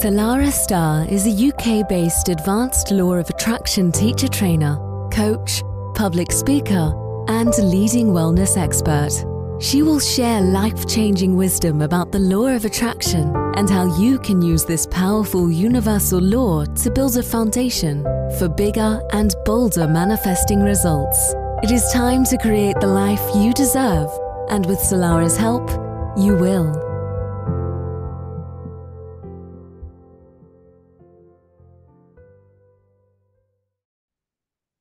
Salarah Starre is a UK-based advanced law of attraction teacher trainer, coach, public speaker, and leading wellness expert. She will share life-changing wisdom about the law of attraction and how you can use this powerful universal law to build a foundation for bigger and bolder manifesting results. It is time to create the life you deserve, and with Salarah's help, you will.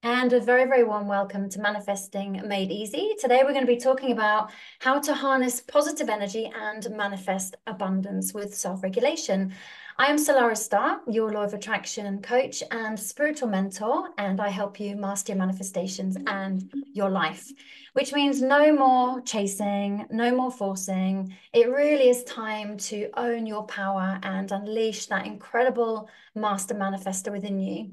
And a very, very warm welcome to Manifesting Made Easy. Today, we're going to be talking about how to harness positive energy and manifest abundance with self-regulation. I am Salarah Starre, your law of attraction coach and spiritual mentor, and I help you master your manifestations and your life, which means no more chasing, no more forcing. It really is time to own your power and unleash that incredible master manifestor within you.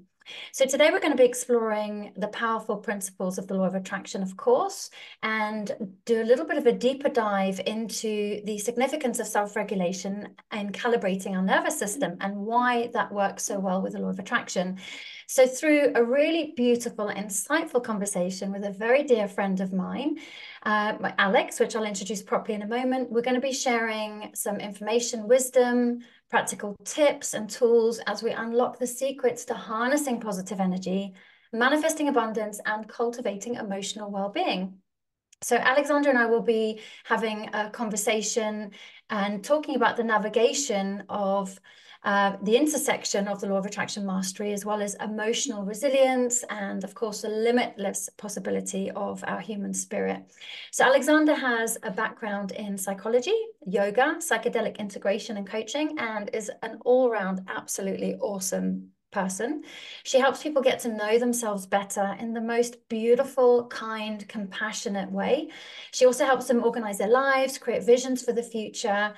So today we're going to be exploring the powerful principles of the law of attraction, of course, and do a little bit of a deeper dive into the significance of self-regulation and calibrating our nervous system and why that works so well with the law of attraction. So through a really beautiful, insightful conversation with a very dear friend of mine, Alex, which I'll introduce properly in a moment, we're going to be sharing some information, wisdom, practical tips and tools as we unlock the secrets to harnessing positive energy, manifesting abundance, and cultivating emotional well-being. So Alexandra and I will be having a conversation and talking about the navigation of the intersection of the law of attraction mastery, as well as emotional resilience, and of course, the limitless possibility of our human spirit. So Alexandra has a background in psychology, yoga, psychedelic integration and coaching, and is an all-round absolutely awesome person. She helps people get to know themselves better in the most beautiful, kind, compassionate way. She also helps them organize their lives, create visions for the future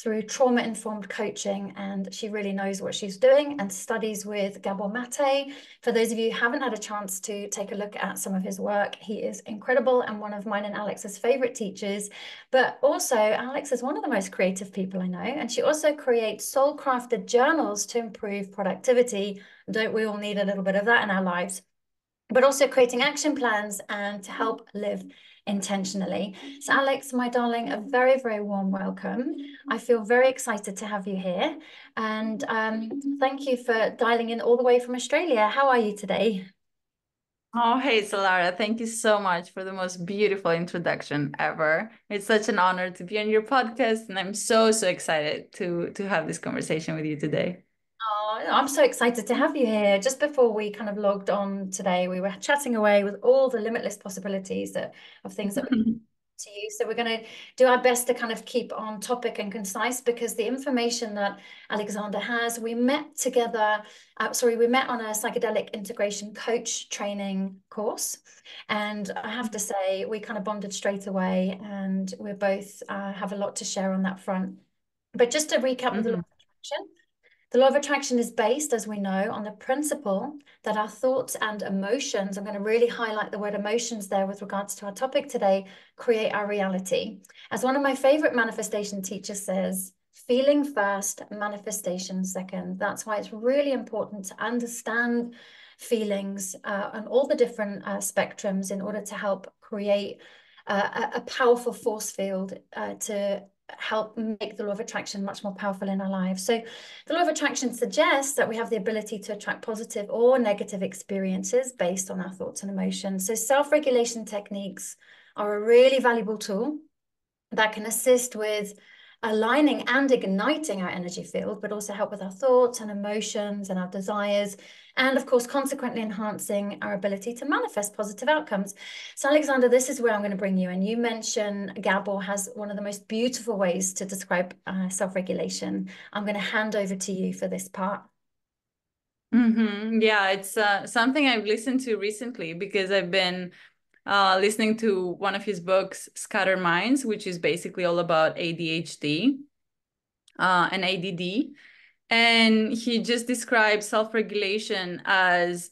through trauma-informed coaching. And she really knows what she's doing and studies with Gabor Mate. For those of you who haven't had a chance to take a look at some of his work, he is incredible and one of mine and Alex's favorite teachers. But also, Alex is one of the most creative people I know. And she also creates soul-crafted journals to improve productivity. Don't we all need a little bit of that in our lives? But also creating action plans and to help live intentionally. So Alex, my darling, a very, very warm welcome. I feel very excited to have you here. And thank you for dialing in all the way from Australia. How are you today? Oh, hey, Salarah, thank you so much for the most beautiful introduction ever. It's such an honor to be on your podcast, and I'm so excited to have this conversation with you today. Oh, I'm so excited to have you here. Just before we kind of logged on today, we were chatting away with all the limitless possibilities of things that to you. So we're going to do our best to kind of keep on topic and concise, because the information that Alexandra has, we met together, we met on a psychedelic integration coach training course. And I have to say, we kind of bonded straight away, and we both have a lot to share on that front. But just to recap with the law of attraction, the law of attraction is based, as we know, on the principle that our thoughts and emotions, I'm going to really highlight the word emotions there with regards to our topic today, create our reality. As one of my favorite manifestation teachers says, feeling first, manifestation second. That's why it's really important to understand feelings and all the different spectrums in order to help create a powerful force field to help make the law of attraction much more powerful in our lives. So the law of attraction suggests that we have the ability to attract positive or negative experiences based on our thoughts and emotions. So self-regulation techniques are a really valuable tool that can assist with aligning and igniting our energy field, but also help with our thoughts and emotions and our desires, and of course, consequently enhancing our ability to manifest positive outcomes. So Alexandra, this is where I'm going to bring you in. You mentioned Gabor has one of the most beautiful ways to describe self-regulation. I'm going to hand over to you for this part. Yeah, it's something I've listened to recently because I've been listening to one of his books, Scattered Minds, which is basically all about ADHD and ADD. And he just describes self-regulation as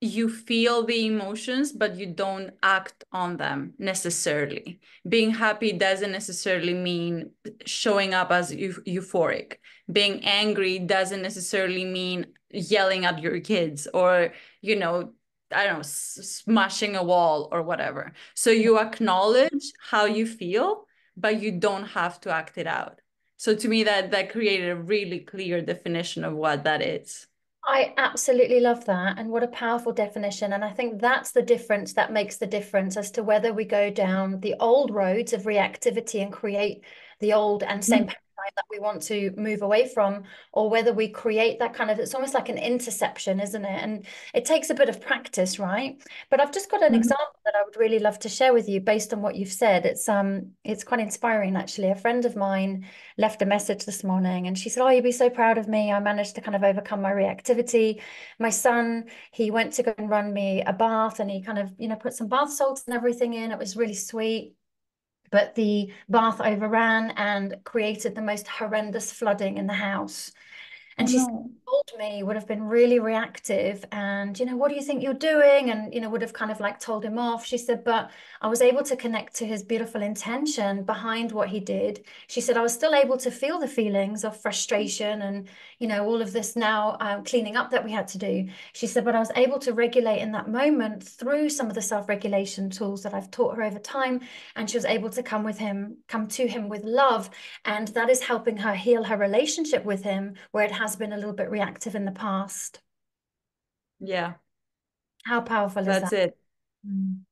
you feel the emotions, but you don't act on them necessarily. Being happy doesn't necessarily mean showing up as euphoric. Being angry doesn't necessarily mean yelling at your kids or, you know, I don't know, smashing a wall or whatever. So you acknowledge how you feel, but you don't have to act it out. So to me, that created a really clear definition of what that is. I absolutely love that. And what a powerful definition. And I think that's the difference that makes the difference as to whether we go down the old roads of reactivity and create the old and same paradigm that we want to move away from, or whether we create that kind of, it's almost like an interception, isn't it? And it takes a bit of practice, right? But I've just got an example that I would really love to share with you based on what you've said. It's quite inspiring, actually. A friend of mine left a message this morning and she said, oh, you'd be so proud of me. I managed to kind of overcome my reactivity. My son, he went to go and run me a bath and he kind of, you know, put some bath salts and everything in. It was really sweet. But the bath overran and created the most horrendous flooding in the house. And she told me, would have been really reactive and, you know, what do you think you're doing? And, you know, would have kind of like told him off. She said, but I was able to connect to his beautiful intention behind what he did. She said, I was still able to feel the feelings of frustration and, you know, all of this now cleaning up that we had to do. She said, but I was able to regulate in that moment through some of the self-regulation tools that I've taught her over time. And she was able to come to him with love. And that is helping her heal her relationship with him, where it has been a little bit reactive in the past. Yeah. How powerful is that? That's it.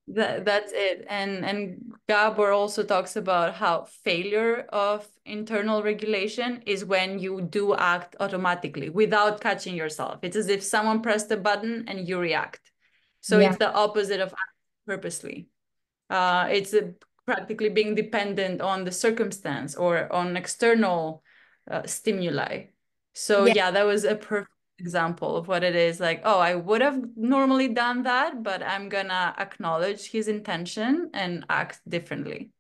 That's it. And Gabor also talks about how failure of internal regulation is when you do act automatically without catching yourself. It's as if someone pressed a button and you react. So it's the opposite of acting purposely. It's practically being dependent on the circumstance or on external stimuli. So yeah, that was a perfect example of what it is. Like, oh, I would have normally done that, but I'm gonna acknowledge his intention and act differently.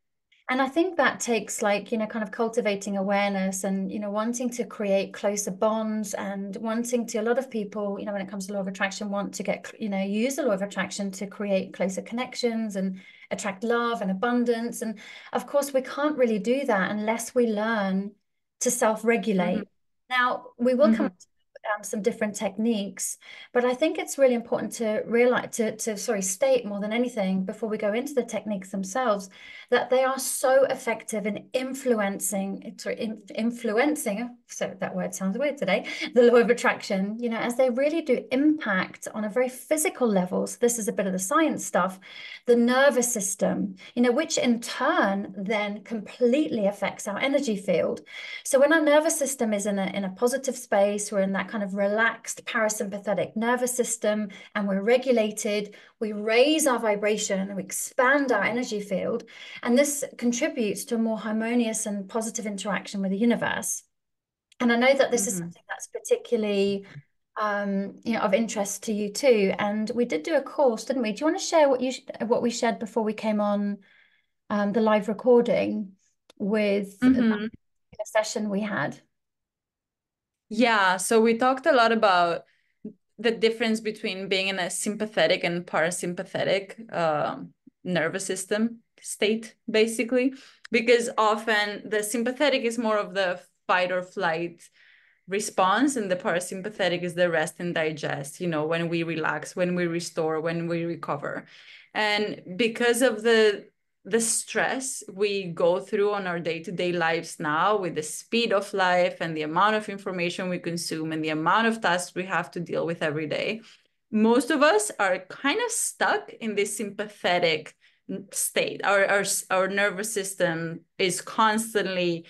And I think that takes, like, you know, kind of cultivating awareness and, you know, wanting to create closer bonds and wanting to, a lot of people, you know, when it comes to law of attraction, want to get, you know, use the law of attraction to create closer connections and attract love and abundance. And of course, we can't really do that unless we learn to self-regulate. Now, we will come to some different techniques, but I think it's really important to realize, to state more than anything before we go into the techniques themselves, that they are so effective in influencing, so that word sounds weird today, the law of attraction, you know, as they really do impact on a very physical level. So this is a bit of the science stuff, the nervous system, you know, which in turn then completely affects our energy field. So when our nervous system is in a positive space, we're in that kind of relaxed parasympathetic nervous system and we're regulated, we raise our vibration and we expand our energy field. And this contributes to a more harmonious and positive interaction with the universe. And I know that this is something that's particularly you know, of interest to you too. And we did do a course, didn't we? Do you want to share what we shared before we came on the live recording with the session we had? Yeah, so we talked a lot about the difference between being in a sympathetic and parasympathetic nervous system state, basically, because often the sympathetic is more of the fight or flight response and the parasympathetic is the rest and digest, you know, when we relax, when we restore, when we recover. And because of the stress we go through on our day-to-day lives now, with the speed of life and the amount of information we consume and the amount of tasks we have to deal with every day, most of us are kind of stuck in this sympathetic state. Our nervous system is constantly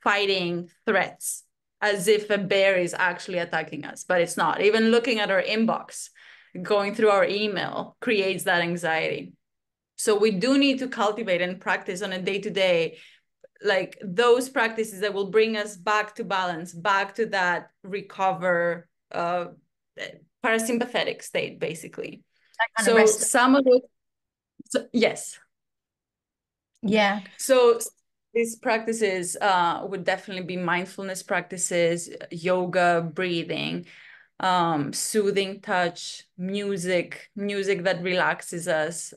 fighting threats as if a bear is actually attacking us, but it's not. Even looking at our inbox, going through our email creates that anxiety. So we do need to cultivate and practice on a day-to-day, like those practices that will bring us back to balance, back to that recover parasympathetic state, basically. So some of it, yes. Yeah. So these practices would definitely be mindfulness practices, yoga, breathing. soothing touch, music that relaxes us,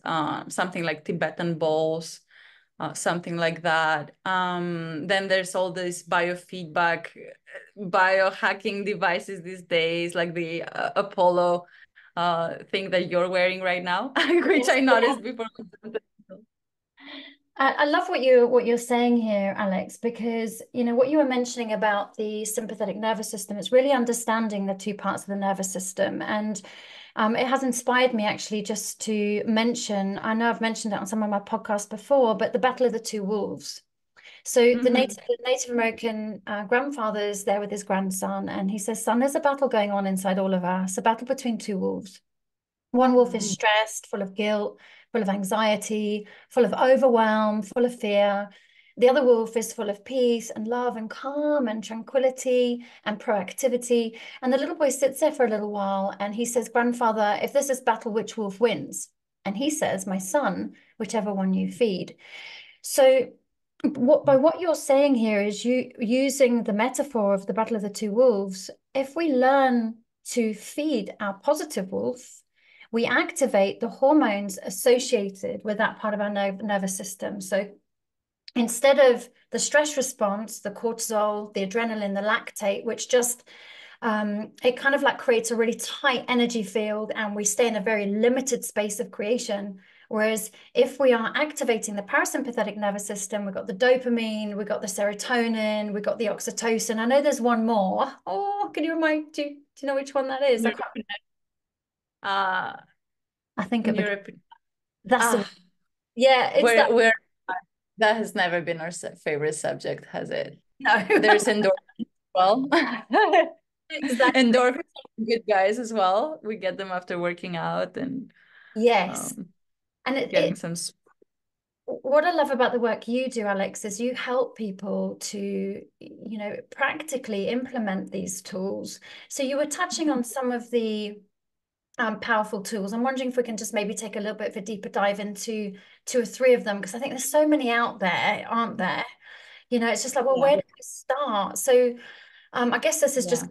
something like Tibetan bowls, something like that. Then there's all this biofeedback, biohacking devices these days, like the Apollo thing that you're wearing right now, which I noticed before. I love what you're saying here, Alex, because what you were mentioning about the sympathetic nervous system, it's really understanding the two parts of the nervous system. And it has inspired me actually just to mention, I know I've mentioned it on some of my podcasts before, but the Battle of the Two Wolves. So the Native American grandfather is there with his grandson, and he says, son, there's a battle going on inside all of us, a battle between two wolves. One wolf is stressed, full of guilt, full of anxiety, full of overwhelm, full of fear. The other wolf is full of peace and love and calm and tranquility and proactivity. And the little boy sits there for a little while and he says, grandfather, if this is battle, which wolf wins? And he says, my son, whichever one you feed. So by what you're saying here is you using the metaphor of the battle of the two wolves. If we learn to feed our positive wolf, we activate the hormones associated with that part of our nervous system. So instead of the stress response, the cortisol, the adrenaline, the lactate, which just it kind of like creates a really tight energy field and we stay in a very limited space of creation. Whereas if we are activating the parasympathetic nervous system, we've got the dopamine, we've got the serotonin, we've got the oxytocin. I know there's one more. Oh, can you remind, do you know which one that is? I think that's yeah, that has never been our favorite subject, has it? No. There's endorphins as well. Exactly. Endorphins are good guys as well. We get them after working out and yes. And getting some. What I love about the work you do, Alex, is you help people to, practically implement these tools. So you were touching on some of the powerful tools. I'm wondering if we can just maybe take a little bit of a deeper dive into 2 or 3 of them, because I think there's so many out there, aren't there? It's just like, well, where do we start? So I guess this is just a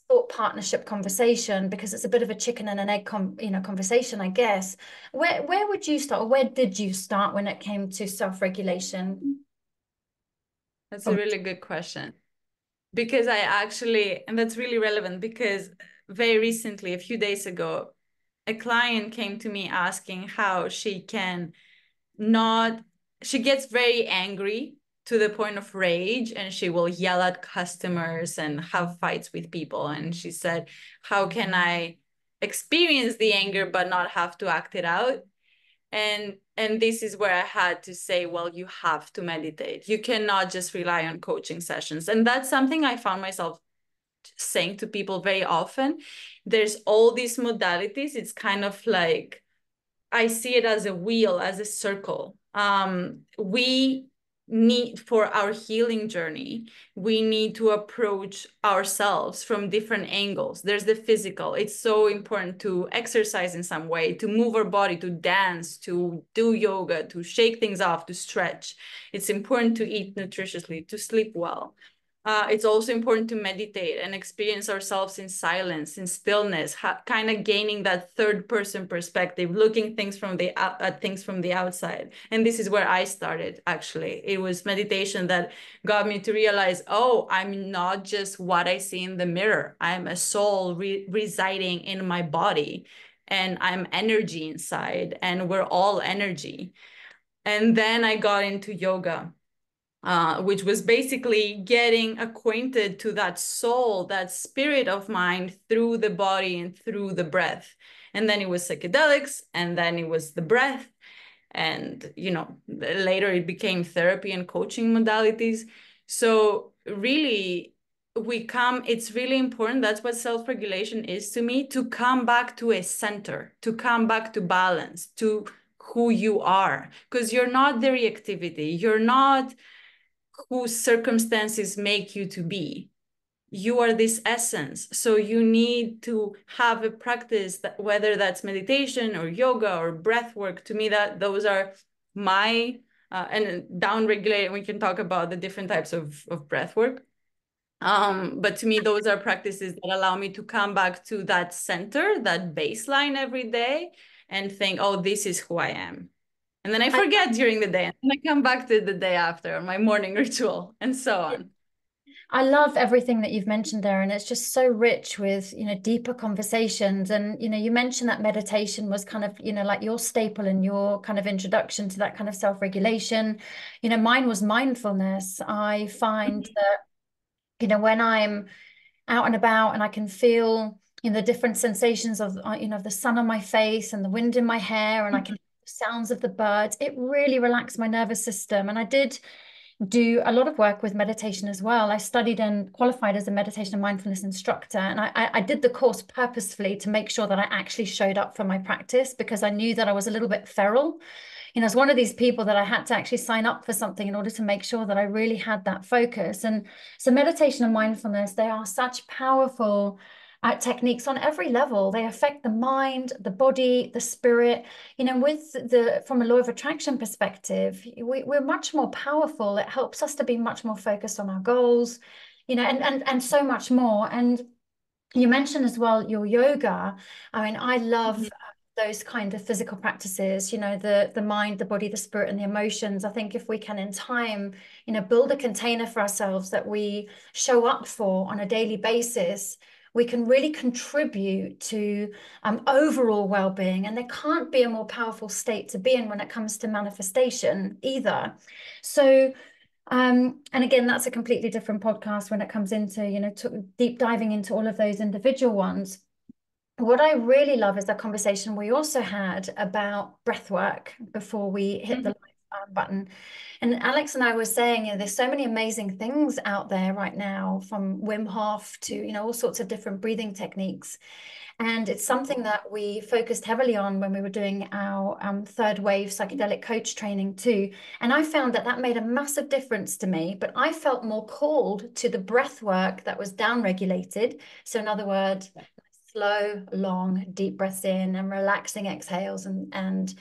thought partnership conversation, because it's a bit of a chicken and an egg conversation, I guess. Where would you start, or where did you start when it came to self-regulation? That's a really good question, because and that's really relevant, because very recently, a few days ago, a client came to me asking how she gets very angry to the point of rage, and she will yell at customers and have fights with people. And she said, how can I experience the anger but not have to act it out? And this is where I had to say, well, you have to meditate. You cannot just rely on coaching sessions. And that's something I found myself saying to people very often. There's all these modalities. It's kind of like, I see it as a wheel, as a circle. We need, for our healing journey, we need to approach ourselves from different angles. There's the physical. It's so important to exercise in some way, to move our body, to dance, to do yoga, to shake things off, to stretch. It's important to eat nutritiously, to sleep well. It's also important to meditate and experience ourselves in silence, in stillness, kind of gaining that third person perspective, looking at things from the outside. And this is where I started, actually. It was meditation that got me to realize, oh, I'm not just what I see in the mirror. I'm a soul residing in my body, and I'm energy inside, and we're all energy. And then I got into yoga. Which was basically getting acquainted to that soul, that spirit of mine, through the body and through the breath. And then it was psychedelics, and then it was the breath. And, later it became therapy and coaching modalities. So really, it's really important. That's what self-regulation is to me, to come back to a center, to come back to balance, to who you are, because you're not the reactivity. You're not whose circumstances make you to be. You are this essence. So you need to have a practice, that, whether that's meditation or yoga or breath work. To me, those are my, and down regulating, we can talk about the different types of breath work. But to me, those are practices that allow me to come back to that center, that baseline every day, and think, oh, this is who I am. And then I forget during the day, and then I come back to the day after, my morning ritual, and so on. I love everything that you've mentioned there, and it's just so rich with, deeper conversations. And, you mentioned that meditation was kind of, like your staple and your kind of introduction to that kind of self-regulation. Mine was mindfulness. I find that, when I'm out and about and I can feel, the different sensations of, the sun on my face and the wind in my hair, and I can hear the sounds of the birds, it really relaxed my nervous system. And I did do a lot of work with meditation as well. I studied and qualified as a meditation and mindfulness instructor, and I did the course purposefully to make sure that I actually showed up for my practice, because I knew that I was a little bit feral. It's one of these people that I had to actually sign up for something in order to make sure that I really had that focus. And so meditation and mindfulness, they are such powerful techniques on every level. They affect the mind, the body, the spirit. From a law of attraction perspective, we're much more powerful. It helps us to be much more focused on our goals, and so much more. And you mentioned as well your yoga. I mean, I love those kind of physical practices, the mind, the body, the spirit, and the emotions. I think if we can in time, build a container for ourselves that we show up for on a daily basis, we can really contribute to overall well-being. And there can't be a more powerful state to be in when it comes to manifestation either. So and again, that's a completely different podcast when it comes into, deep diving into all of those individual ones. What I really love is the conversation we also had about breath work before we hit the live button. And Alex and I were saying, there's so many amazing things out there right now, from Wim Hof to, all sorts of different breathing techniques. And it's something that we focused heavily on when we were doing our third wave psychedelic coach training too. And I found that that made a massive difference to me, but I felt more called to the breath work that was down-regulated. So in other words, slow, long, deep breaths in and relaxing exhales and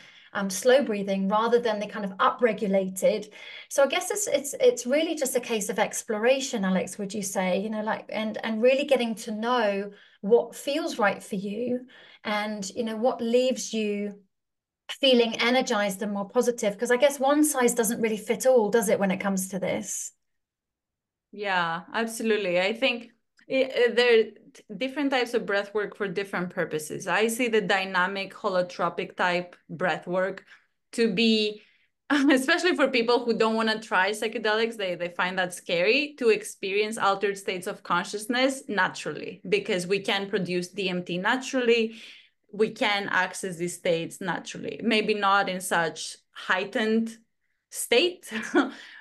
slow breathing, rather than the kind of upregulated. So I guess it's really just a case of exploration, Alex, would you say, and really getting to know what feels right for you, and, what leaves you feeling energized and more positive. Because I guess one size doesn't really fit all, does it, when it comes to this? Yeah, absolutely. I think there are different types of breath work for different purposes. I see the dynamic holotropic type breath work to be, especially for people who don't want to try psychedelics, they find that scary, to experience altered states of consciousness naturally, because we can produce DMT naturally. We can access these states naturally, maybe not in such heightened state,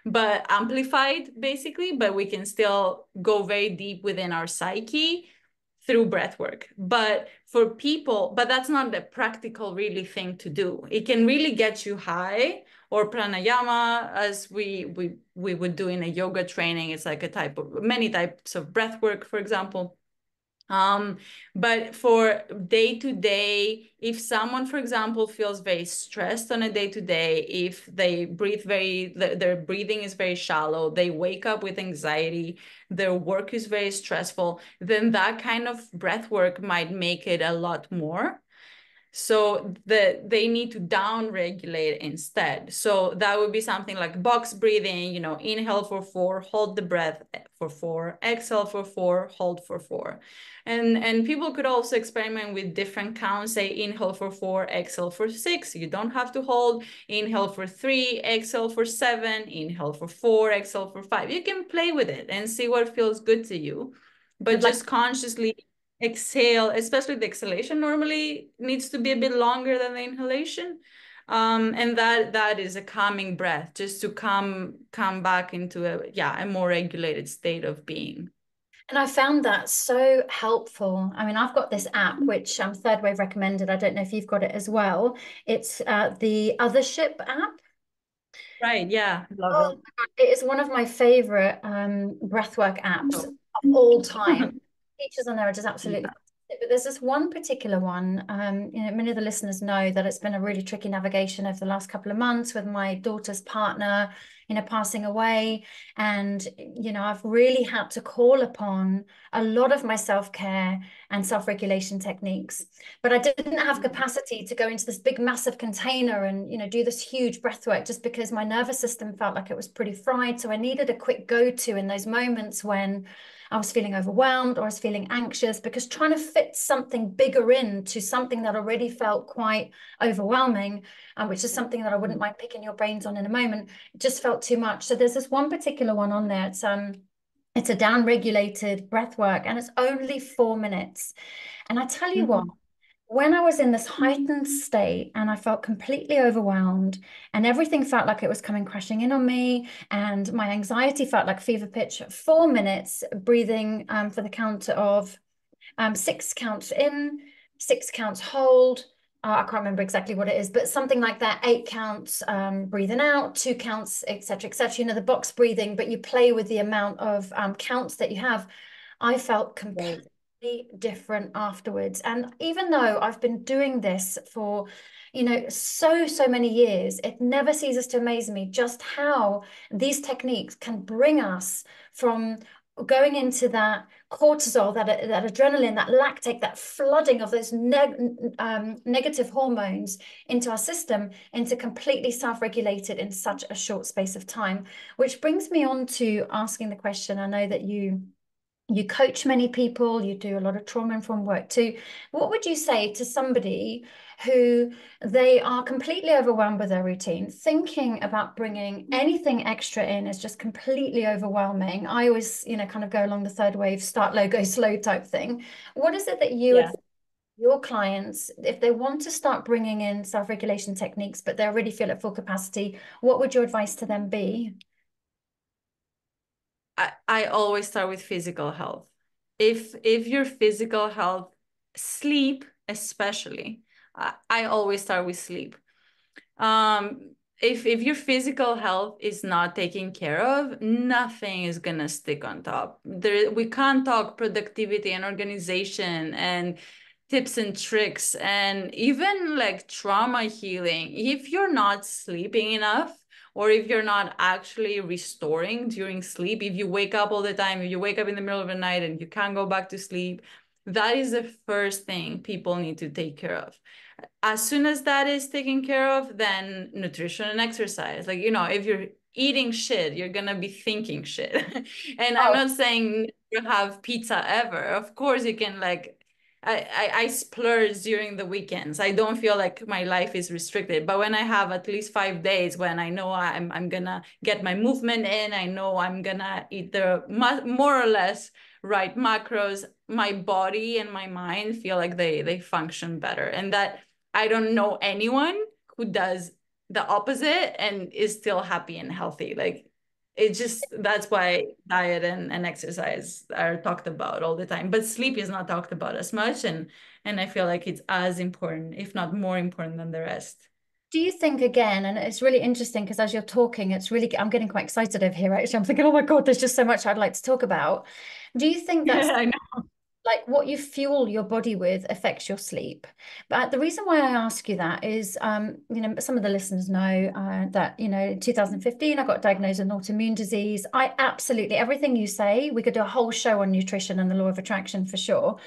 but amplified basically, but we can still go very deep within our psyche through breath work. But for people, but that's not the practical really thing to do. It can really get you high, or pranayama, as we would do in a yoga training. It's like many types of breath work, for example. But for day to day, if someone, for example, feels very stressed on a day to day, if they breathe their breathing is very shallow, they wake up with anxiety, their work is very stressful, then that kind of breath work might make it a lot more. So they need to down regulate instead. So that would be something like box breathing, inhale for 4, hold the breath for 4, exhale for 4, hold for 4. And people could also experiment with different counts, say inhale for 4, exhale for 6. You don't have to hold. Inhale for 3, exhale for 7, inhale for 4, exhale for 5. You can play with it and see what feels good to you, but just consciously exhale, especially the exhalation normally needs to be a bit longer than the inhalation. And that is a calming breath, just to come back into a more regulated state of being. And I found that so helpful. I mean, I've got this app, which Third Wave recommended. I don't know if you've got it as well. It's the Othership app. Right, yeah, love it. Oh my God, it is one of my favorite breathwork apps of all time. Features on there are just absolutely fantastic. But there's this one particular one, many of the listeners know that it's been a really tricky navigation over the last couple of months with my daughter's partner, passing away. And, I've really had to call upon a lot of my self-care and self-regulation techniques. But I didn't have capacity to go into this big, massive container and, do this huge breath work, just because my nervous system felt like it was pretty fried. So I needed a quick go-to in those moments when I was feeling overwhelmed or I was feeling anxious, because trying to fit something bigger into something that already felt quite overwhelming, which is something that I wouldn't mind picking your brains on in a moment, it just felt too much. So there's this one particular one on there. It's a down-regulated breath work, and it's only 4 minutes. And I tell you what, when I was in this heightened state and I felt completely overwhelmed and everything felt like it was coming crashing in on me and my anxiety felt like fever pitch, 4 minutes breathing for the count of 6 counts in, 6 counts hold. I can't remember exactly what it is, but something like that. 8 counts breathing out, 2 counts, etc., etc. The box breathing, but you play with the amount of counts that you have. I felt completely different afterwards. And even though I've been doing this for, so many years, it never ceases to amaze me just how these techniques can bring us from going into that cortisol, that adrenaline, that lactate, that flooding of those negative hormones into our system, into completely self-regulated in such a short space of time. Which brings me on to asking the question, I know that you coach many people, you do a lot of trauma-informed work too. What would you say to somebody who they are completely overwhelmed with their routine, thinking about bringing anything extra in is just completely overwhelming? I always, kind of go along the third wave, start low, go slow type thing. What is it that you advise your clients, if they want to start bringing in self-regulation techniques, but they already feel at full capacity, what would your advice to them be? I always start with physical health. If your physical health, sleep especially, I always start with sleep. If your physical health is not taken care of, nothing is gonna stick on top. We can't talk productivity and organization and tips and tricks and even like trauma healing. If you're not sleeping enough, or if you're not actually restoring during sleep, if you wake up all the time, if you wake up in the middle of the night and you can't go back to sleep, that is the first thing people need to take care of. As soon as that is taken care of, then nutrition and exercise. Like, if you're eating shit, you're gonna be thinking shit. And I'm not saying you have pizza ever. Of course you can, like, I splurge during the weekends. I don't feel like my life is restricted. But when I have at least 5 days when I know I'm gonna get my movement in, I know I'm gonna eat the more or less right macros, my body and my mind feel like they function better. And that I don't know anyone who does the opposite and is still happy and healthy. Like, that's why diet and exercise are talked about all the time, but sleep is not talked about as much, and I feel like it's as important, if not more important, than the rest. Do you think, again, and it's really interesting because as you're talking, I'm getting quite excited over here, actually. I'm thinking, oh my God, there's just so much I'd like to talk about. Do you think that's I know. like what you fuel your body with affects your sleep? But the reason why I ask you that is, some of the listeners know that, in 2015, I got diagnosed with an autoimmune disease. Everything you say, we could do a whole show on nutrition and the law of attraction for sure,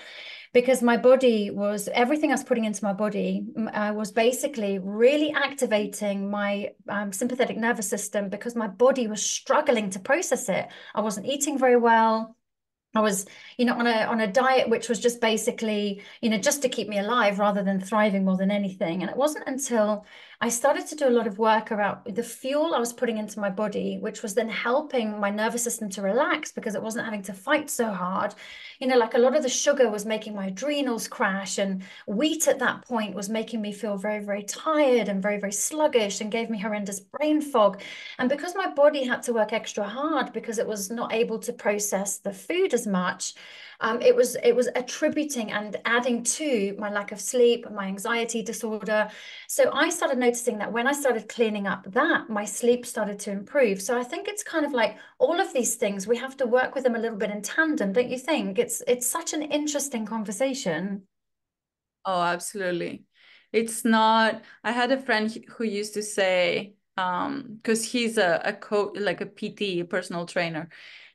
because everything I was putting into my body was basically really activating my sympathetic nervous system, because my body was struggling to process it. I wasn't eating very well. I was, on a diet which was just basically, just to keep me alive rather than thriving more than anything. And it wasn't until I started to do a lot of work around the fuel I was putting into my body, which was then helping my nervous system to relax because it wasn't having to fight so hard. Like a lot of the sugar was making my adrenals crash, and wheat at that point was making me feel very, very tired and very, very sluggish and gave me horrendous brain fog. And because my body had to work extra hard because it was not able to process the food as much, it was attributing and adding to my lack of sleep, my anxiety disorder. So I started noticing that when I started cleaning up that, my sleep started to improve. So I think it's kind of like all of these things, we have to work with them a little bit in tandem, don't you think? It's such an interesting conversation. Oh, absolutely. It's not, I had a friend who used to say, because he's a coach, like a PT, a personal trainer.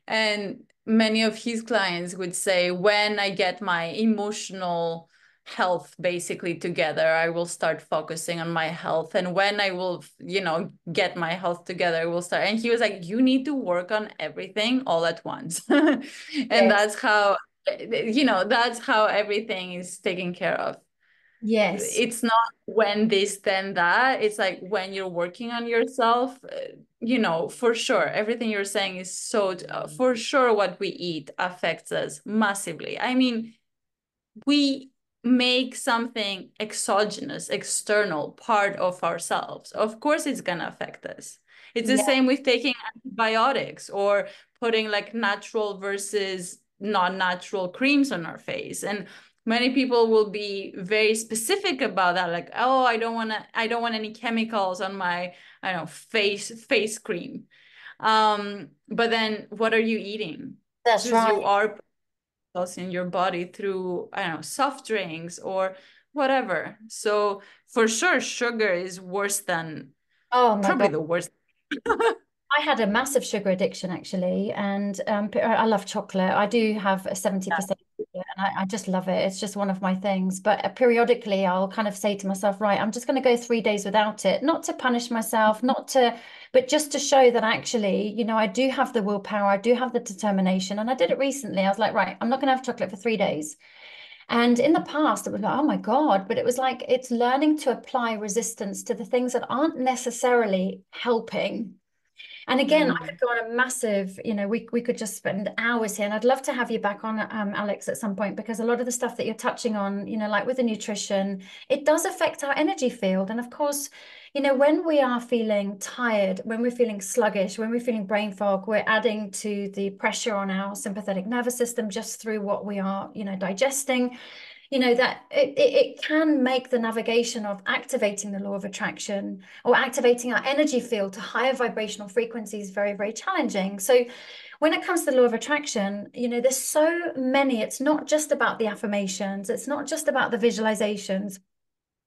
And many of his clients would say, when I get my emotional health basically together, I will start focusing on my health. And when I will, get my health together, I will start. And he was like, you need to work on everything all at once. And Yes. that's how, that's how everything is taken care of. Yes. It's not when this, then that. It's like when you're working on yourself, for sure, everything you're saying is so, for sure, what we eat affects us massively. I mean, we make something exogenous, external, part of ourselves. Of course, it's going to affect us. It's the Yeah. same with taking antibiotics or putting like natural versus non-natural creams on our face. And many people will be very specific about that, like, oh, I don't want any chemicals on my, I don't know, face cream. But then what are you eating? That's Because right. you are in your body through, I don't know, soft drinks or whatever. So for sure, sugar is worse than, Oh my probably God. the worst. I had a massive sugar addiction actually, and I love chocolate. I do have a 70% sugar, and I just love it. It's just one of my things. But periodically, I'll kind of say to myself, right, I'm just going to go 3 days without it, not to punish myself, not to, but just to show that actually, I do have the willpower, I do have the determination. And I did it recently. I was like, right, I'm not going to have chocolate for 3 days. And in the past, it was like, oh my God, but it was like it's learning to apply resistance to the things that aren't necessarily helping. And again, I could go on a massive, we could just spend hours here. And I'd love to have you back on, Alex, at some point, because a lot of the stuff that you're touching on, like with the nutrition, it does affect our energy field. And of course, when we are feeling tired, when we're feeling sluggish, when we're feeling brain fog, we're adding to the pressure on our sympathetic nervous system just through what we are, digesting. That it can make the navigation of activating the law of attraction or activating our energy field to higher vibrational frequencies very, very challenging. So when it comes to the law of attraction, there's so many. It's not just about the affirmations. It's not just about the visualizations.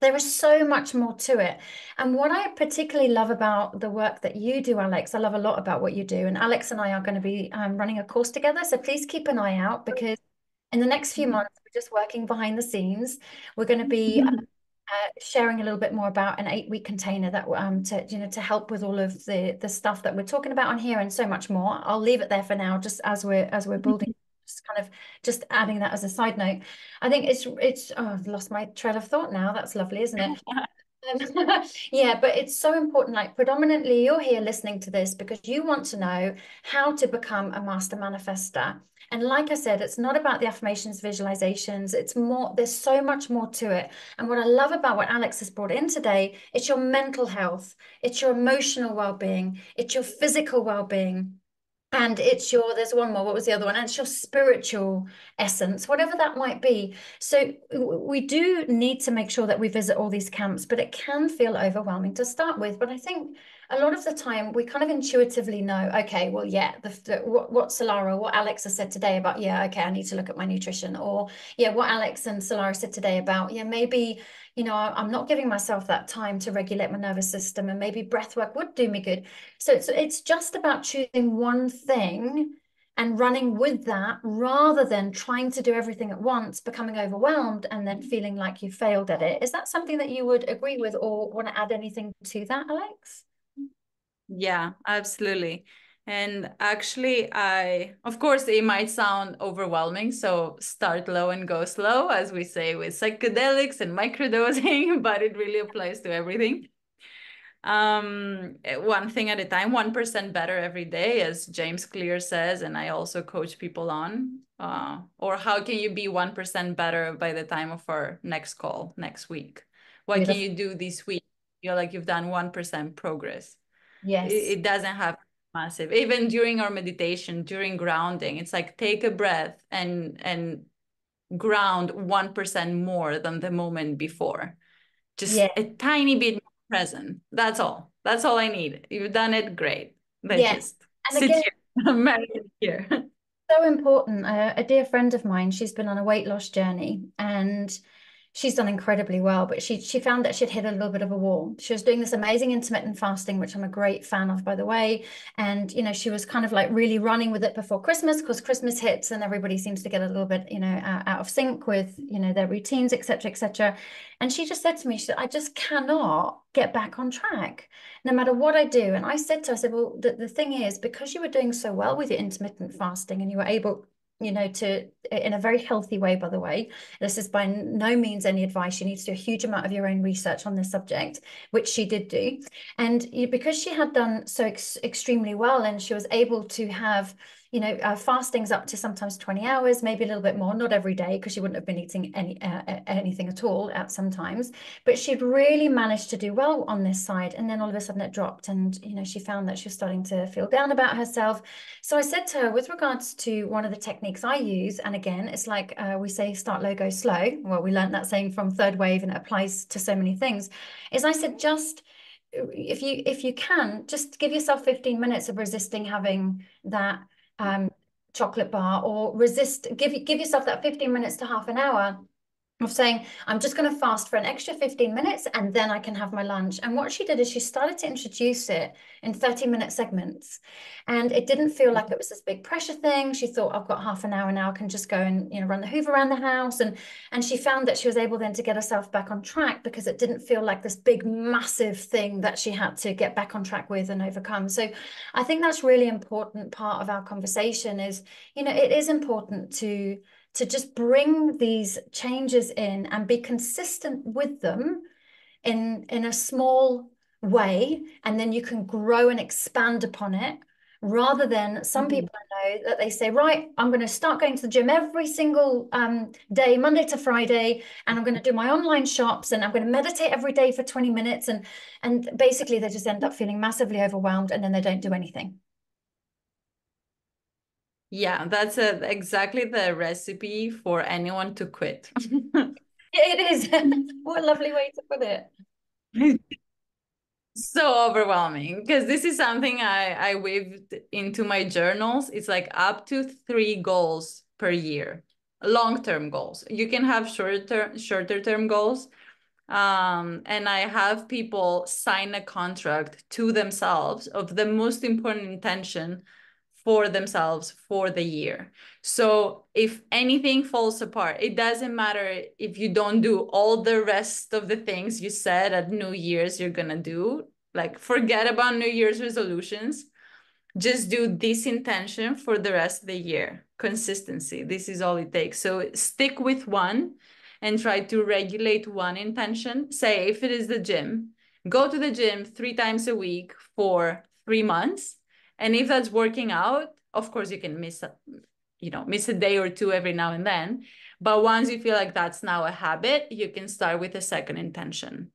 There is so much more to it. And what I particularly love about the work that you do, Alex, I love a lot about what you do. And Alex and I are going to be running a course together. So please keep an eye out, because in the next few months, we're just working behind the scenes. We're going to be sharing a little bit more about an 8-week container that to help with all of the stuff that we're talking about on here and so much more. I'll leave it there for now, just as we're building, just kind of just adding that as a side note. I think it's oh, I've lost my trail of thought now. That's lovely, isn't it? Yeah, but it's so important. Like, predominantly, you're here listening to this because you want to know how to become a master manifester. And like I said, it's not about the affirmations, visualizations. It's more, there's so much more to it. And what I love about what Alex has brought in today, it's your mental health, it's your emotional well-being, it's your physical well-being. And it's there's one more, what was the other one? And it's your spiritual essence, whatever that might be. So we do need to make sure that we visit all these camps, but it can feel overwhelming to start with. But I think a lot of the time we kind of intuitively know, okay, well, yeah, what Salarah, what Alex has said today about, yeah, okay, I need to look at my nutrition, or yeah, what Alex and Salarah said today about, yeah, maybe, I'm not giving myself that time to regulate my nervous system, and maybe breath work would do me good. So it's just about choosing one thing and running with that, rather than trying to do everything at once, becoming overwhelmed, and then feeling like you failed at it. Is that something that you would agree with, or want to add anything to that, Alex? Yeah, absolutely. And actually, of course, it might sound overwhelming. So start low and go slow, as we say with psychedelics and microdosing, but it really applies to everything. One thing at a time, 1% better every day, as James Clear says, and I also coach people on. Or how can you be 1% better by the time of our next call next week? What can you do this week? Feel like you've done 1% progress. Yes. It doesn't have massive. Even during our meditation, during grounding, it's like take a breath and ground 1% more than the moment before. Just a tiny bit more present. That's all. That's all I need. You've done it, great. Then just and sit again, here, meditate here. So important. A dear friend of mine, she's been on a weight loss journey, and she's done incredibly well, but she found that she'd hit a little bit of a wall. She was doing this amazing intermittent fasting, which I'm a great fan of, by the way. And, you know, she was kind of like really running with it before Christmas, because Christmas hits and everybody seems to get a little bit, you know, out of sync with, you know, their routines, etc., etc. And she just said to me, she said, I just cannot get back on track no matter what I do. And I said to her, I said, well, the thing is, because you were doing so well with your intermittent fasting and you were able, you know, to, in a very healthy way, by the way, this is by no means any advice. You need to do a huge amount of your own research on this subject, which she did do. And because she had done so extremely well, and she was able to have, you know, fastings up to sometimes 20 hours, maybe a little bit more, not every day, because she wouldn't have been eating anything at all at sometimes, but she'd really managed to do well on this side. And then all of a sudden it dropped, and, you know, she found that she was starting to feel down about herself. So I said to her, with regards to one of the techniques I use, and again, it's like we say, start low, go slow. Well, we learned that saying from Third Wave, and it applies to so many things, is I said, just if you can, just give yourself 15 minutes of resisting having that chocolate bar, or give yourself that 15 minutes to half an hour of saying, I'm just going to fast for an extra 15 minutes and then I can have my lunch. And what she did is she started to introduce it in 30-minute segments. And it didn't feel like it was this big pressure thing. She thought, I've got half an hour now, I can just go and, you know, run the hoover around the house. And she found that she was able then to get herself back on track, because it didn't feel like this big, massive thing that she had to get back on track with and overcome. So I think that's really important part of our conversation is, you know, it is important to just bring these changes in and be consistent with them in a small way, and then you can grow and expand upon it, rather than some people I know that they say, right, I'm going to start going to the gym every single day, Monday to Friday, and I'm going to do my online shops, and I'm going to meditate every day for 20 minutes. And basically they just end up feeling massively overwhelmed, and then they don't do anything. Yeah, that's exactly the recipe for anyone to quit. It is. What a lovely way to put it. So overwhelming, because this is something I weaved into my journals. It's like up to 3 goals per year, long-term goals. You can have shorter term goals. And I have people sign a contract to themselves of the most important intention for themselves for the year. So if anything falls apart, it doesn't matter if you don't do all the rest of the things you said at New Year's you're gonna do. Like, forget about New Year's resolutions. Just do this intention for the rest of the year. Consistency, this is all it takes. So stick with one and try to regulate one intention. Say, if it is the gym, go to the gym 3 times a week for 3 months. And if that's working out, of course you can miss a day or two every now and then. But once you feel like that's now a habit, you can start with a second intention.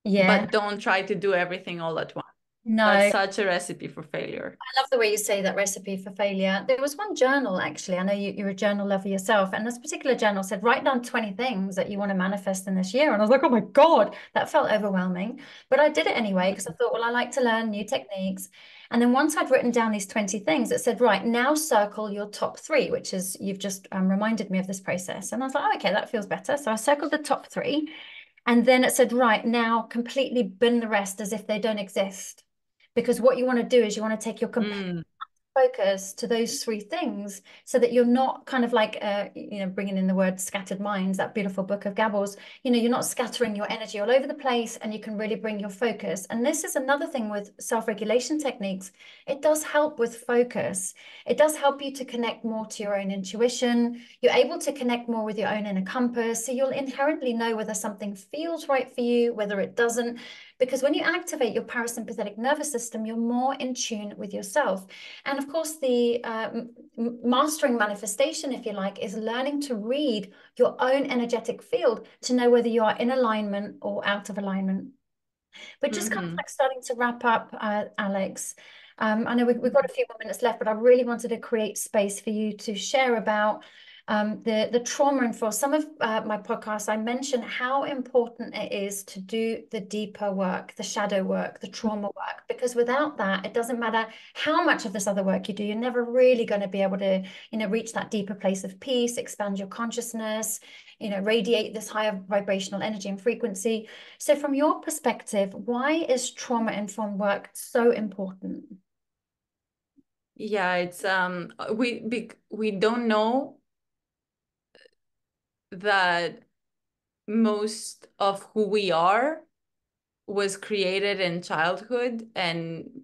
Yeah. But don't try to do everything all at once. No. That's such a recipe for failure. I love the way you say that, recipe for failure. There was one journal, actually. I know you're a journal lover yourself. And this particular journal said, write down 20 things that you want to manifest in this year. And I was like, oh my God, that felt overwhelming. But I did it anyway, because I thought, well, I like to learn new techniques. And then once I'd written down these 20 things, it said, right, now circle your top 3, which is, you've just reminded me of this process. And I was like, oh, okay, that feels better. So I circled the top 3. And then it said, right, now completely bin the rest as if they don't exist. Because what you want to do is you want to take your focus to those 3 things, so that you're not kind of like, bringing in the word scattered minds, that beautiful book of Gabors, you're not scattering your energy all over the place, and you can really bring your focus. And this is another thing with self-regulation techniques. It does help with focus. It does help you to connect more to your own intuition. You're able to connect more with your own inner compass. So you'll inherently know whether something feels right for you, whether it doesn't. Because when you activate your parasympathetic nervous system, you're more in tune with yourself. And of course, the mastering manifestation, if you like, is learning to read your own energetic field to know whether you are in alignment or out of alignment. But just kind of like starting to wrap up, Alex, I know we've got a few more minutes left, but I really wanted to create space for you to share about the trauma informed. Some of my podcasts, I mention how important it is to do the deeper work, the shadow work, the trauma work, because without that, it doesn't matter how much of this other work you do, you're never really going to be able to, reach that deeper place of peace, expand your consciousness, radiate this higher vibrational energy and frequency. So from your perspective, why is trauma-informed work so important? Yeah, it's we don't know that most of who we are was created in childhood, and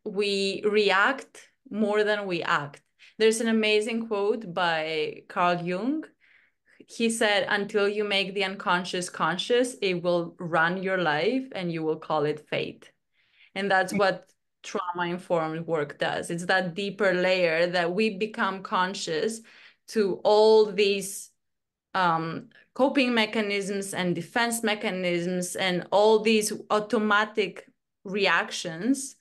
we react more than we act. There's an amazing quote by Carl Jung. He said, until you make the unconscious conscious, it will run your life and you will call it fate. And that's what trauma-informed work does. It's that deeper layer that we become conscious to all these coping mechanisms and defense mechanisms and all these automatic reactions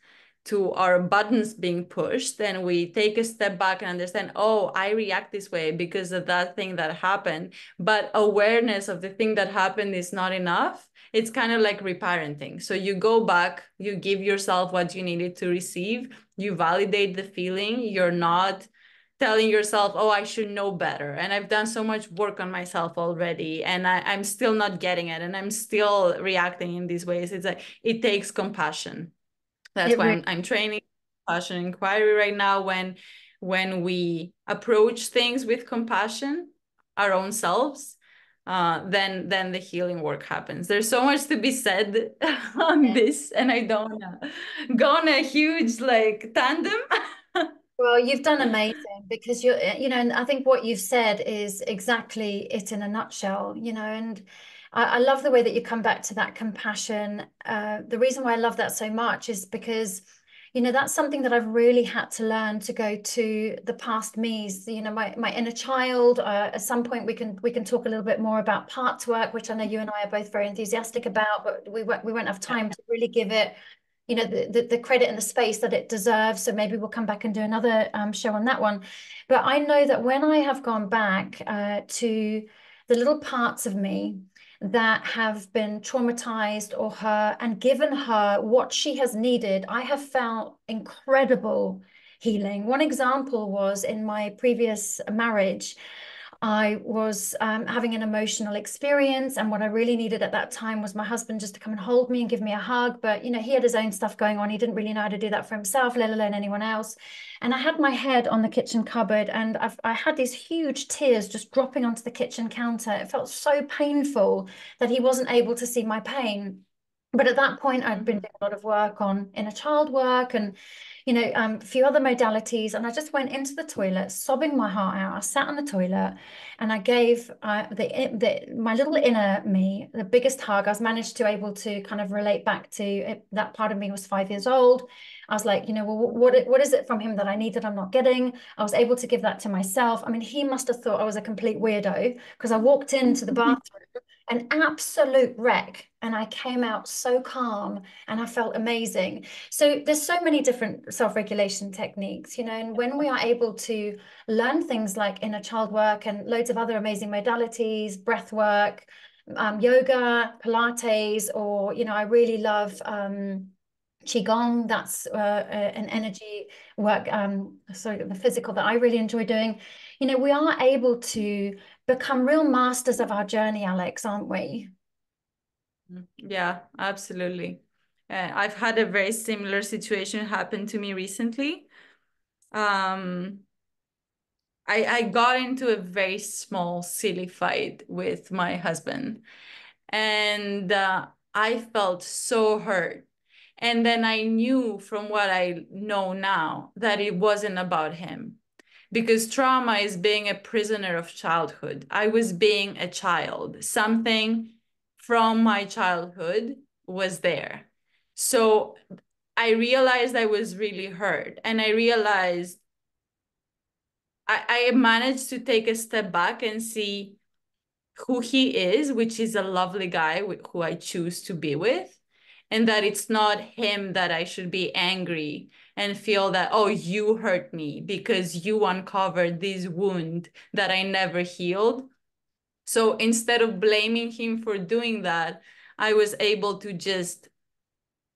to our buttons being pushed. Then we take a step back and understand, oh, I react this way because of that thing that happened. But awareness of the thing that happened is not enough. It's kind of like reparenting. So you go back, you give yourself what you needed to receive, you validate the feeling. You're not telling yourself, oh, I should know better. And I've done so much work on myself already, and I'm still not getting it. And I'm still reacting in these ways. It's like, it takes compassion. That's why I'm training compassion inquiry right now. When we approach things with compassion, our own selves, then the healing work happens. There's so much to be said on this, and I don't want to go on a huge tandem. Well, you've done amazing, because and I think what you've said is exactly it in a nutshell, and I love the way that you come back to that compassion. The reason why I love that so much is because, that's something that I've really had to learn, to go to the past me's, my inner child. At some point we can talk a little bit more about parts work, which I know you and I are both very enthusiastic about, but we won't have time to really give it the credit and the space that it deserves. So maybe we'll come back and do another show on that one. But I know that when I have gone back to the little parts of me that have been traumatized or hurt, and given her what she has needed, I have felt incredible healing. One example was in my previous marriage. I was having an emotional experience, and what I really needed at that time was my husband just to come and hold me and give me a hug. But he had his own stuff going on. He didn't really know how to do that for himself, let alone anyone else. And I had my head on the kitchen cupboard, and I had these huge tears just dropping onto the kitchen counter. It felt so painful that he wasn't able to see my pain. But at that point, I'd been doing a lot of work on inner child work and a few other modalities. And I just went into the toilet, sobbing my heart out. I sat on the toilet and I gave my little inner me the biggest hug. I was managed to able to kind of relate back to it. That part of me was 5 years old. I was like, well, what is it from him that I need that I'm not getting? I was able to give that to myself. I mean, he must have thought I was a complete weirdo, because I walked into the bathroom an absolute wreck, and I came out so calm and I felt amazing. So there's so many different self-regulation techniques, and when we are able to learn things like inner child work and loads of other amazing modalities, breath work, yoga, Pilates, or I really love Qigong. That's an energy work, the physical, that I really enjoy doing. We are able to become real masters of our journey, Alex, aren't we? Yeah, absolutely. I've had a very similar situation happen to me recently. I got into a very small, silly fight with my husband, and I felt so hurt. And then I knew, from what I know now, that it wasn't about him, because trauma is being a prisoner of childhood. I was being a child. Something from my childhood was there. So I realized I was really hurt, and I realized I managed to take a step back and see who he is, which is a lovely guy who I choose to be with, and that it's not him that I should be angry and feel that, oh, you hurt me because you uncovered this wound that I never healed. So instead of blaming him for doing that, I was able to just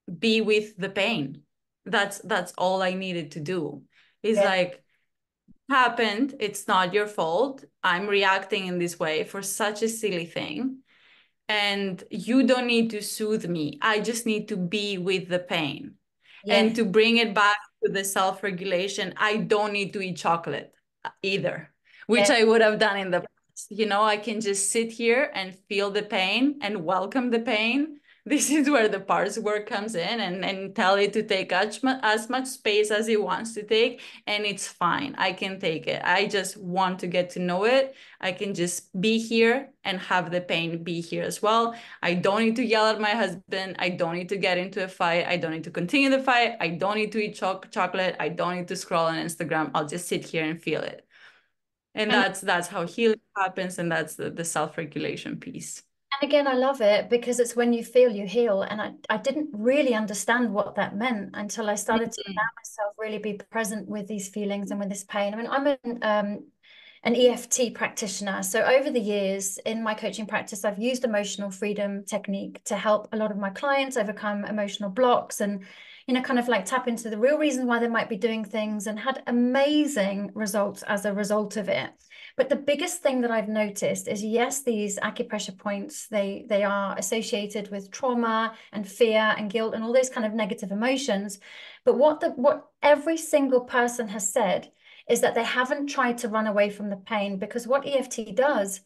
be with the pain. That's all I needed to do. It's like, happened, it's not your fault. I'm reacting in this way for such a silly thing. And you don't need to soothe me. I just need to be with the pain. And to bring it back to the self-regulation, I don't need to eat chocolate either, which I would have done in the past. You know, I can just sit here and feel the pain and welcome the pain. This is where the parts work comes in, and tell it to take as much space as it wants to take, and it's fine. I can take it. I just want to get to know it. I can just be here and have the pain be here as well. I don't need to yell at my husband. I don't need to get into a fight. I don't need to continue the fight. I don't need to eat chocolate. I don't need to scroll on Instagram. I'll just sit here and feel it. And that's how healing happens, and that's the self-regulation piece. And again, I love it because it's when you feel, you heal. And I didn't really understand what that meant until I started to allow myself really be present with these feelings and with this pain. I mean, I'm an EFT practitioner. So over the years in my coaching practice, I've used emotional freedom technique to help a lot of my clients overcome emotional blocks and, you know, kind of like tap into the real reason why they might be doing things, and had amazing results as a result of it. But the biggest thing that I've noticed is, yes, these acupressure points, they are associated with trauma and fear and guilt and all those kind of negative emotions. But what every single person has said is that they haven't tried to run away from the pain, because what EFT does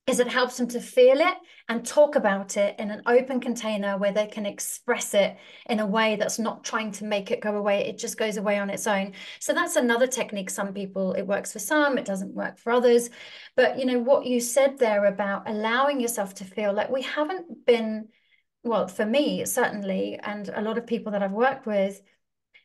is it helps them to feel it and talk about it in an open container where they can express it in a way that's not trying to make it go away. It just goes away on its own. So that's another technique. Some people, it works for some, it doesn't work for others. But, you know, what you said there about allowing yourself to feel, like we haven't been, well, for me, certainly, and a lot of people that I've worked with,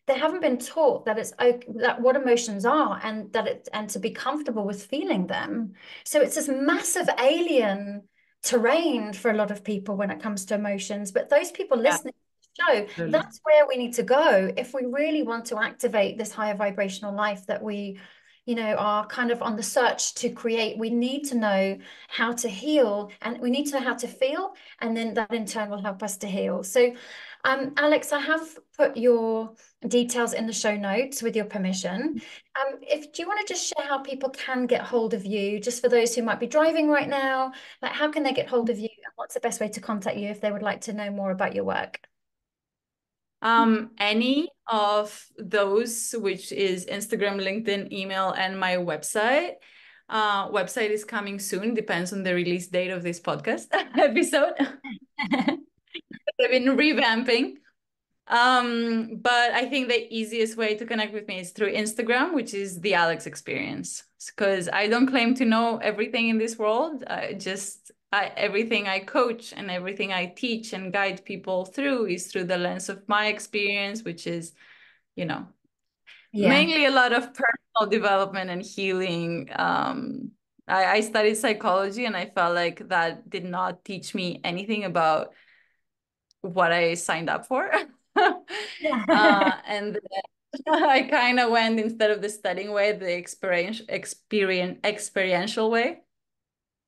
they haven't been taught that it's okay, that what emotions are, and that it, and to be comfortable with feeling them. So it's this massive alien terrain for a lot of people when it comes to emotions. But those people listening to the show, that's where we need to go if we really want to activate this higher vibrational life that we, you know, are kind of on the search to create. We need to know how to heal, and we need to know how to feel, and then that in turn will help us to heal. So Alex, I have put your details in the show notes with your permission. Do you want to just share how people can get hold of you, just for those who might be driving right now? Like, how can they get hold of you, and what's the best way to contact you if they would like to know more about your work? Any of those, which is Instagram, LinkedIn, email, and my website. Website is coming soon, depends on the release date of this podcast episode. I've been revamping. But I think the easiest way to connect with me is through Instagram, which is the Alex Experience, because I don't claim to know everything in this world. Everything I coach and everything I teach and guide people through is through the lens of my experience, which is, you know, mainly a lot of personal development and healing. I studied psychology, and I felt like that did not teach me anything about what I signed up for. And then I kind of went, instead of the studying way, the experiential way.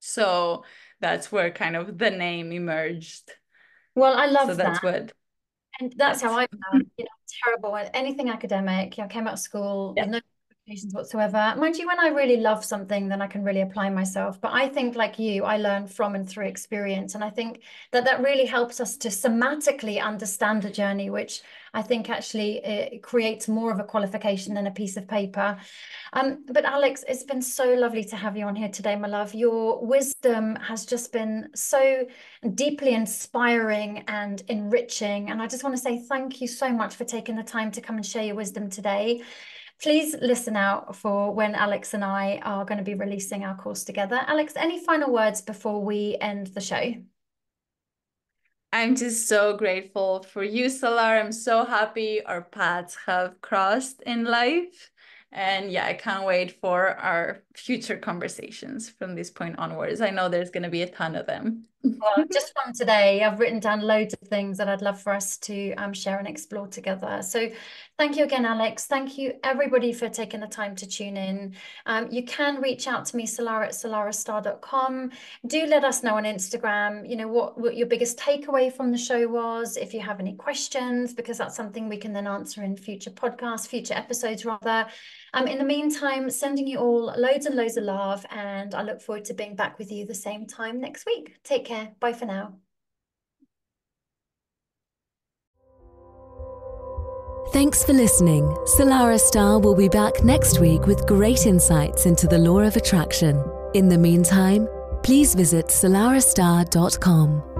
So that's where kind of the name emerged. Well, I love so that. That's what. And that's how I found, you know, terrible at anything academic. You know, I came out of school with no qualifications whatsoever. Mind you, when I really love something, then I can really apply myself. But I think, like you, I learn from and through experience. And I think that that really helps us to somatically understand the journey, which I think actually creates more of a qualification than a piece of paper. But Alex, it's been so lovely to have you on here today, my love. Your wisdom has just been so deeply inspiring and enriching. And I just want to say thank you so much for taking the time to come and share your wisdom today. Please listen out for when Alex and I are going to be releasing our course together. Alex, any final words before we end the show? I'm just so grateful for you, Salarah. I'm so happy our paths have crossed in life. And yeah, I can't wait for our future conversations from this point onwards. I know there's going to be a ton of them. Well, just from today, I've written down loads of things that I'd love for us to share and explore together. So Thank you again, Alex. Thank you, everybody, for taking the time to tune in. You can reach out to me, Salarah at salarahstarre.com. Do let us know on Instagram, what your biggest takeaway from the show was, if you have any questions, because that's something we can then answer in future podcasts, future episodes, rather. In the meantime, sending you all loads and loads of love, and I look forward to being back with you the same time next week. Take care. Bye for now. Thanks for listening. Salarah Starre will be back next week with great insights into the law of attraction. In the meantime, please visit salarahstarre.com.